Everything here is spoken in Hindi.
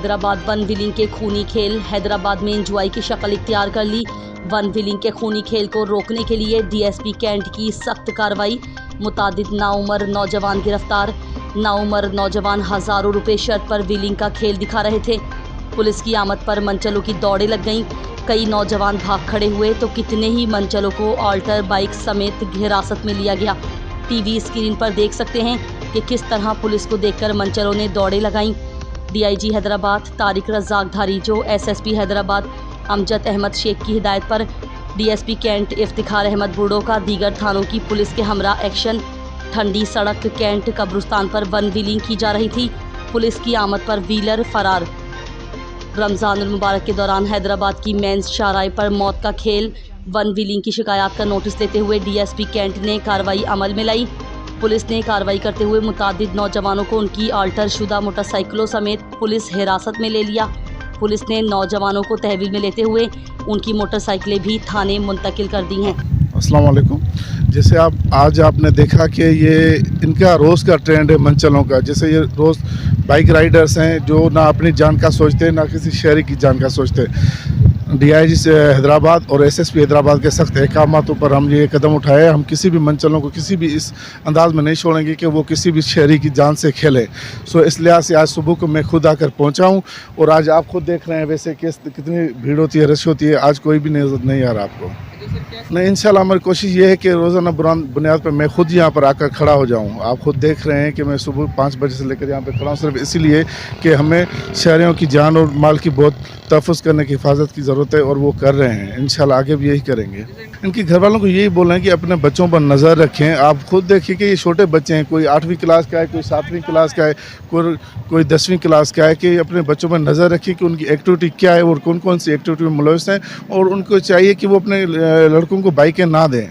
हैदराबाद वन व्हीलिंग के खूनी खेल। हैदराबाद में एंजॉय की शक्ल इख्तियार कर ली। वन व्हीलिंग के खूनी खेल को रोकने के लिए डीएसपी कैंट की सख्त कार्रवाई। मुतादिद नाउमर नौजवान गिरफ्तार। नाउमर नौजवान हज़ारों रुपए शर्त पर व्हीलिंग का खेल दिखा रहे थे। पुलिस की आमद पर मनचलों की दौड़ें लग गईं। कई नौजवान भाग खड़े हुए तो कितने ही मनचलों को ऑल्टर बाइक समेत हिरासत में लिया गया। टीवी स्क्रीन पर देख सकते हैं कि किस तरह पुलिस को देखकर मनचलों ने दौड़ें लगाईं। डीआईजी हैदराबाद तारिक रज़ाक धारीजो, एसएसपी हैदराबाद अमजद अहमद शेख की हिदायत पर डीएसपी कैंट इफ्तिखार अहमद बुर्डो का दीगर थानों की पुलिस के हमरा एक्शन। ठंडी सड़क कैंट कब्रिस्तान पर वन व्हीलिंग की जा रही थी। पुलिस की आमद पर व्हीलर फरार। रमज़ानुल मुबारक के दौरान हैदराबाद की मेंस शाहराह पर मौत का खेल। वन व्हीलिंग की शिकायत का नोटिस लेते हुए डीएसपी कैंट ने कार्रवाई अमल में लाई। पुलिस ने कार्रवाई करते हुए मुतादिद नौजवानों को उनकी अल्टर शुदा मोटरसाइकिलों समेत पुलिस हिरासत में ले लिया। पुलिस ने नौजवानों को तहवील में लेते हुए उनकी मोटरसाइकिलें भी थाने मुंतकिल कर दी हैं। अस्सलाम वालेकुम। जैसे आज आपने देखा कि ये इनका रोज़ का ट्रेंड है मनचलों का। जैसे ये रोज़ बाइक राइडर्स हैं जो ना अपनी जान का सोचते ना किसी शहरी की जान का सोचते। डीआईजी से हैदराबाद और एसएसपी हैदराबाद के सख्त अहकामातों पर हम ये कदम उठाए। हम किसी भी मनचलों को किसी भी इस अंदाज में नहीं छोड़ेंगे कि वो किसी भी शहरी की जान से खेले। सो इस लिहाज से आज सुबह को मैं खुद आकर पहुंचा हूं और आज आप खुद देख रहे हैं वैसे कितनी भीड़ होती है, रश होती है। आज कोई भी नहीं आ रहा आपको। नहीं, इंशाल्लाह हमारी कोशिश ये है कि रोज़ाना बुनियाद पर मैं खुद यहाँ पर आकर खड़ा हो जाऊँ। आप खुद देख रहे हैं कि मैं सुबह 5 बजे से लेकर यहाँ पर खड़ा हूँ, सिर्फ इसीलिए कि हमें शहरियों की जान और माल की बहुत तहफ़्फ़ुज़ करने की हिफाजत की ज़रूरत है और वो कर रहे हैं। इंशाल्लाह आगे भी यही करेंगे। इनके घर वालों को यही बोल रहे हैं कि अपने बच्चों पर नज़र रखें। आप खुद देखिए कि ये छोटे बच्चे हैं, कोई 8वीं क्लास का है, कोई 7वीं क्लास का है, कोई 10वीं क्लास का है, कि अपने बच्चों पर नज़र रखिए कि उनकी एक्टिविटी क्या है और कौन कौन सी एक्टिविटी में मुलविस हैं। और उनको चाहिए कि वो अपने लड़कों को बाइकें ना दें।